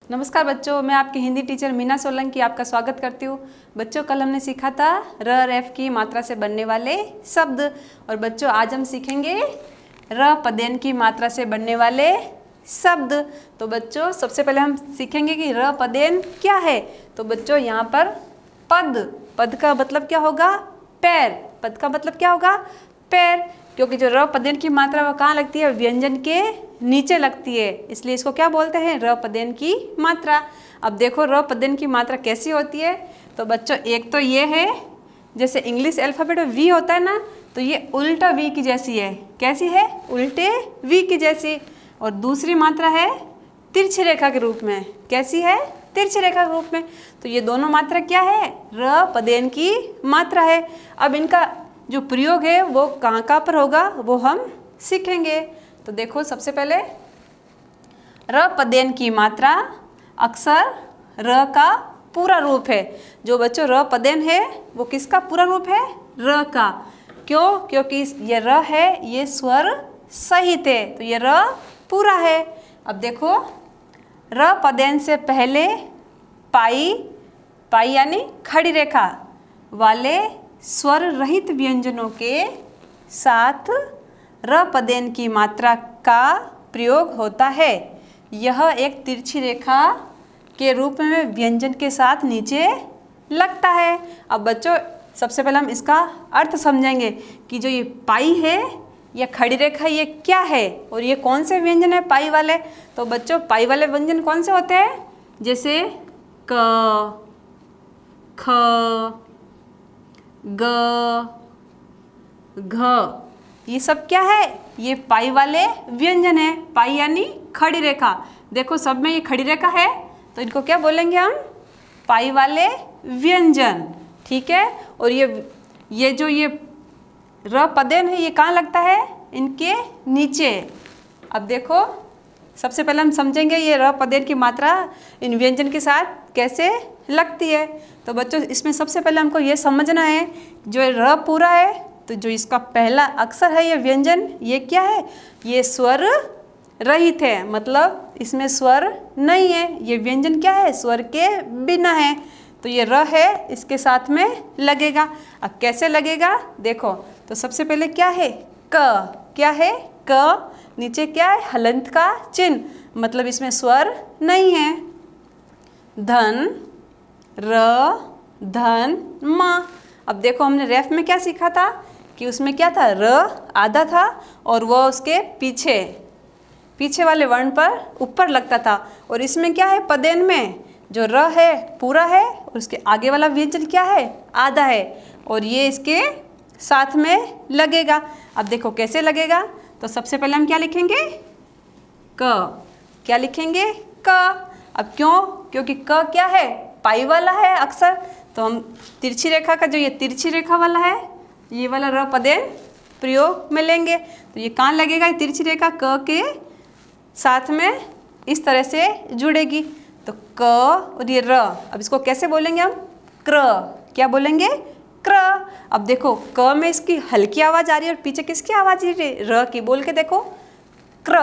नमस्कार बच्चों, मैं आपकी हिंदी टीचर मीना सोलंकी आपका स्वागत करती हूँ। बच्चों, कल हमने सीखा था र रेफ की मात्रा से बनने वाले शब्द। और बच्चों, आज हम सीखेंगे र पदेन की मात्रा से बनने वाले शब्द। तो बच्चों, सबसे पहले हम सीखेंगे कि र पदेन क्या है। तो बच्चों, यहाँ पर पद का मतलब क्या होगा? पैर। पद का मतलब क्या होगा? पैर। क्योंकि जो र पदेन की मात्रा वो कहाँ लगती है? व्यंजन के नीचे लगती है, इसलिए इसको क्या बोलते हैं? र पदेन की मात्रा। अब देखो र पदेन की मात्रा कैसी होती है। तो बच्चों, एक तो ये है, जैसे इंग्लिश अल्फ़ाबेट में वी होता है ना, तो ये उल्टा वी की जैसी है। कैसी है? उल्टे वी की जैसी। और दूसरी मात्रा है तिरछी रेखा के रूप में। कैसी है? तिरछी रेखा के रूप में। तो ये दोनों मात्रा क्या है? र पदेन की मात्रा है। अब इनका जो प्रयोग है वो कहाँ कहाँ पर होगा वो हम सीखेंगे। तो देखो, सबसे पहले र पदेन की मात्रा अक्सर र का पूरा रूप है। जो बच्चों र पदेन है वो किसका पूरा रूप है? र का। क्यों? क्योंकि ये र है, ये स्वर सहित है, तो ये र पूरा है। अब देखो, र पदेन से पहले पाई यानी खड़ी रेखा वाले स्वर रहित व्यंजनों के साथ र पदेन की मात्रा का प्रयोग होता है। यह एक तिरछी रेखा के रूप में व्यंजन के साथ नीचे लगता है। अब बच्चों, सबसे पहले हम इसका अर्थ समझेंगे कि जो ये पाई है, यह खड़ी रेखा, ये क्या है और ये कौन से व्यंजन है पाई वाले। तो बच्चों, पाई वाले व्यंजन कौन से होते हैं? जैसे क, ख, ग, घ, ये सब क्या है? ये पाई वाले व्यंजन है। पाई यानी खड़ी रेखा। देखो, सब में ये खड़ी रेखा है, तो इनको क्या बोलेंगे हम? पाई वाले व्यंजन। ठीक है। और ये जो ये र पदेन है, ये कहाँ लगता है? इनके नीचे। अब देखो, सबसे पहले हम समझेंगे ये र पदेन की मात्रा इन व्यंजन के साथ कैसे लगती है। तो बच्चों, इसमें सबसे पहले हमको ये समझना है, जो र पूरा है, तो जो इसका पहला अक्षर है ये व्यंजन, ये क्या है? ये स्वर रहित है, मतलब इसमें स्वर नहीं है। ये व्यंजन क्या है? स्वर के बिना है। तो ये र है, इसके साथ में लगेगा। अब कैसे लगेगा देखो। तो सबसे पहले क्या है? क। क्या है? क। नीचे क्या है? हलंत का चिन्ह, मतलब इसमें स्वर नहीं है। धन, र, धन, म। अब देखो, हमने रेफ में क्या सीखा था कि उसमें क्या था? र आधा था और वो उसके पीछे वाले वर्ण पर ऊपर लगता था। और इसमें क्या है? पदेन में जो र है पूरा है और उसके आगे वाला व्यंजन क्या है? आधा है, और ये इसके साथ में लगेगा। अब देखो कैसे लगेगा। तो सबसे पहले हम क्या लिखेंगे? क। क्या लिखेंगे? क। अब क्यों? क्योंकि क क्या है? पाई वाला है अक्सर, तो हम तिरछी रेखा का, जो ये तिरछी रेखा वाला है, ये वाला र पदेन प्रयोग में लेंगे। तो ये कहाँ लगेगा? ये तिरछी रेखा क के साथ में इस तरह से जुड़ेगी। तो क और ये र, अब इसको कैसे बोलेंगे हम? क्र। क्या बोलेंगे? क्र। अब देखो, क में इसकी हल्की आवाज आ रही है और पीछे किसकी आवाज आ रही है? र की। बोल के देखो, क्र,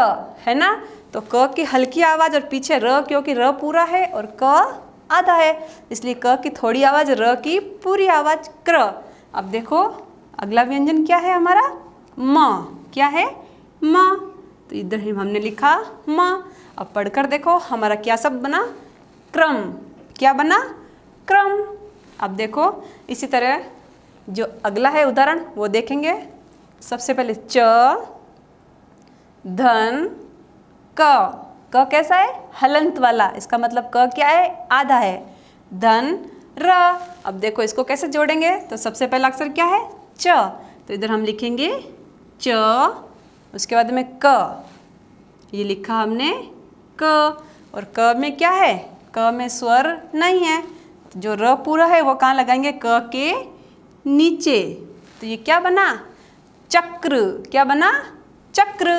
है ना। तो क की हल्की आवाज और पीछे र, क्योंकि र पूरा है और क आधा है, इसलिए क की थोड़ी आवाज, र की पूरी आवाज, क्र। अब देखो, अगला व्यंजन क्या है हमारा? म। क्या है? म। तो इधर ही हमने लिखा म। अब पढ़कर देखो, हमारा क्या शब्द बना? क्रम। क्या बना? क्रम। अब देखो, इसी तरह जो अगला है उदाहरण वो देखेंगे। सबसे पहले च, धन, क। क कैसा है? हलंत वाला, इसका मतलब क क्या है? आधा है। धन, र। अब देखो इसको कैसे जोड़ेंगे। तो सबसे पहला अक्षर क्या है? च। तो इधर हम लिखेंगे च, उसके बाद में क। ये लिखा हमने क। और क में क्या है? क में स्वर नहीं है, जो र पूरा है वो कहाँ लगाएंगे? क के नीचे। तो ये क्या बना? चक्र। क्या बना? चक्र।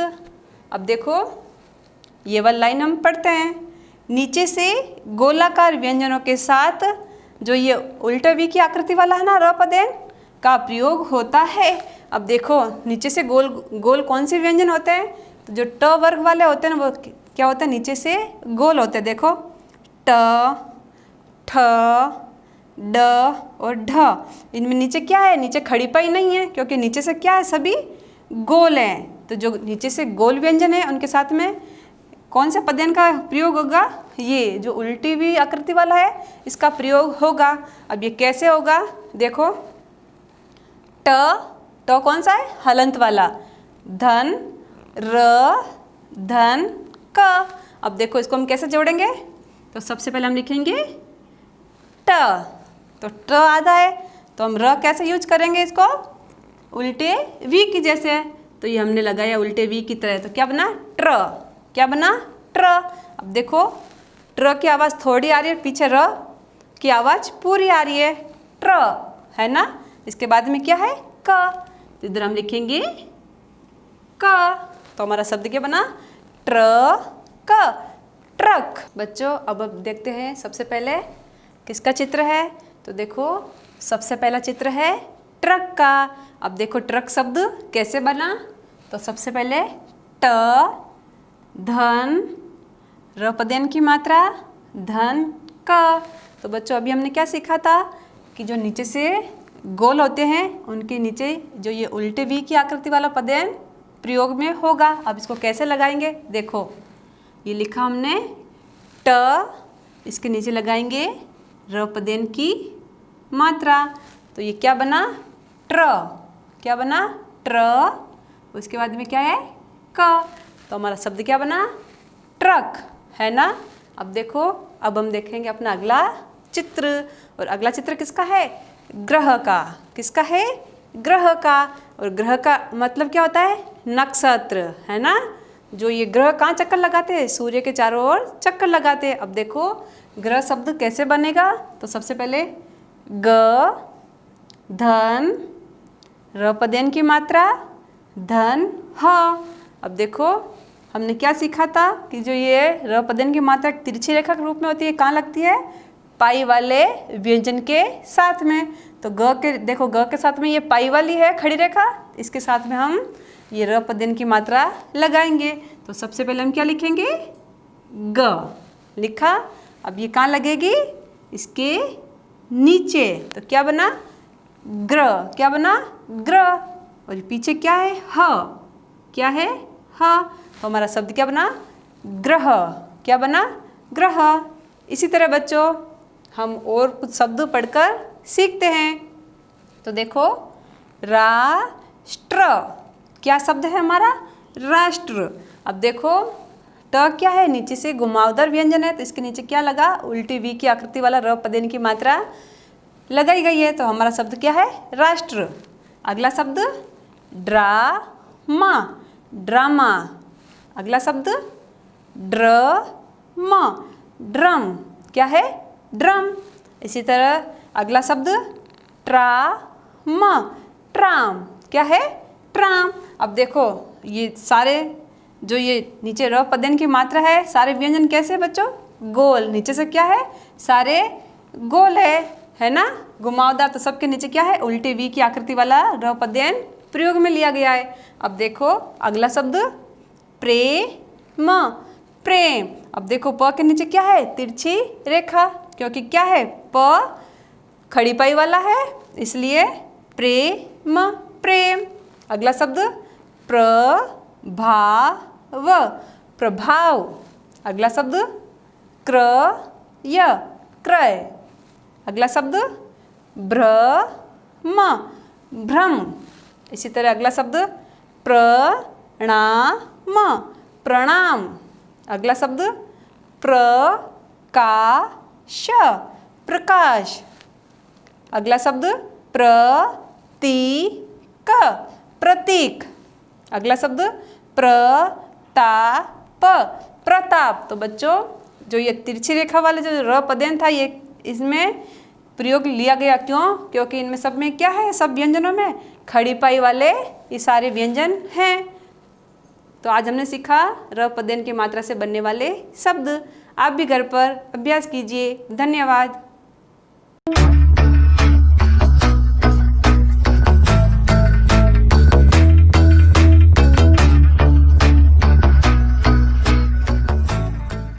अब देखो, ये वाली लाइन हम पढ़ते हैं। नीचे से गोलाकार व्यंजनों के साथ जो ये उल्टा वी की आकृति वाला है ना, र पदेन का प्रयोग होता है। अब देखो, नीचे से गोल गोल कौन से व्यंजन होते हैं? तो जो ट वर्ग वाले होते हैं ना, वो क्या होता है? नीचे से गोल होते हैं। देखो, ट, ठ, ड और ढ। इनमें नीचे क्या है? नीचे खड़ी पाई नहीं है, क्योंकि नीचे से क्या है? सभी गोल हैं। तो जो नीचे से गोल व्यंजन है उनके साथ में कौन से पदयन का प्रयोग होगा? ये जो उल्टी हुई आकृति वाला है इसका प्रयोग होगा। अब ये कैसे होगा? देखो, ट कौन सा है? हलंत वाला। धन, र, धन, क। अब देखो इसको हम कैसे जोड़ेंगे? तो सबसे पहले हम लिखेंगे ट। तो ट आधा है, तो हम र कैसे यूज करेंगे इसको? उल्टे वी की जैसे। तो ये हमने लगाया उल्टे वी की तरह, तो क्या बना? ट्र। क्या बना? ट्र। अब देखो, ट्र की आवाज़ थोड़ी आ रही है, पीछे र की आवाज़ पूरी आ रही है। ट्र, है ना? इसके बाद में क्या है? क। तो इधर हम लिखेंगे क। तो हमारा शब्द क्या बना? ट्र क, ट्रक। बच्चों अब देखते हैं सबसे पहले किसका चित्र है। तो देखो, सबसे पहला चित्र है ट्रक का। अब देखो ट्रक शब्द कैसे बना। तो सबसे पहले ट, धन, र पदयन की मात्रा, धन, क। तो बच्चों अभी हमने क्या सीखा था कि जो नीचे से गोल होते हैं उनके नीचे जो ये उल्टे वी की आकृति वाला पदयन प्रयोग में होगा। अब इसको कैसे लगाएंगे? देखो, ये लिखा हमने ट, इसके नीचे लगाएंगे र पदयन की मात्रा। तो ये क्या बना? ट्र। क्या बना? ट्र। उसके बाद में क्या है? क। तो हमारा शब्द क्या बना? ट्रक, है ना? अब देखो, अब हम देखेंगे अपना अगला चित्र। और अगला चित्र किसका है? ग्रह का। किसका है? ग्रह का। और ग्रह का मतलब क्या होता है? नक्षत्र, है ना? जो ये ग्रह कहाँ चक्कर लगाते हैं? सूर्य के चारों ओर चक्कर लगाते हैं। अब देखो ग्रह शब्द कैसे बनेगा। तो सबसे पहले ग, धन, र पदयन की मात्रा, धन, ह। अब देखो हमने क्या सीखा था कि जो ये र पदयन की मात्रा तिरछी रेखा के रूप में होती है, कहाँ लगती है? पाई वाले व्यंजन के साथ में। तो ग के देखो, ग के साथ में ये पाई वाली है खड़ी रेखा, इसके साथ में हम ये र पदयन की मात्रा लगाएंगे। तो सबसे पहले हम क्या लिखेंगे? ग लिखा। अब ये कहाँ लगेगी? इसके नीचे। तो क्या बना? ग्र। क्या बना? ग्र। और पीछे क्या है? ह। क्या है? ह। तो हमारा शब्द क्या बना? ग्रह। क्या बना? ग्रह। इसी तरह बच्चों हम और कुछ शब्द पढ़कर सीखते हैं। तो देखो, राष्ट्र। क्या शब्द है हमारा? राष्ट्र। अब देखो, ट क्या है? नीचे से घुमावदार व्यंजन है, तो इसके नीचे क्या लगा? उल्टी वी की आकृति वाला र पदयन की मात्रा लगाई गई है। तो हमारा शब्द क्या है? राष्ट्र। अगला शब्द ड्रामा। ड्रामा। अगला शब्द ड्रम। ड्रम। क्या है? ड्रम। इसी तरह अगला शब्द ट्राम। ट्राम। क्या है? ट्राम। अब देखो ये सारे जो ये नीचे र पदयन की मात्रा है, सारे व्यंजन कैसे है बच्चों? गोल। नीचे से क्या है? सारे गोल है ना? घुमावदार। तो सबके नीचे क्या है? उल्टे वी की आकृति वाला र पदयन प्रयोग में लिया गया है। अब देखो अगला शब्द प्रेम। प्रेम। अब देखो प के नीचे क्या है? तिरछी रेखा, क्योंकि क्या है? प खड़ी पाई वाला है, इसलिए प्रेम। प्रेम। अगला शब्द प्रभाव। प्रभाव। अगला शब्द क्रय। क्रय। अगला शब्द भ्रम। भ्रम। इसी तरह अगला शब्द प्रणाम। प्रणाम। अगला शब्द प्रकाश। प्रकाश। अगला शब्द प्रतीक। प्रतीक। अगला शब्द प्रताप। प्रताप। तो बच्चों जो ये तिरछी रेखा वाले जो र पदयन था, ये इसमें प्रयोग लिया गया। क्यों? क्योंकि इनमें सब में क्या है? सब व्यंजनों में खड़ी पाई वाले ये सारे व्यंजन हैं। तो आज हमने सीखा र पदयन की मात्रा से बनने वाले शब्द। आप भी घर पर अभ्यास कीजिए। धन्यवाद।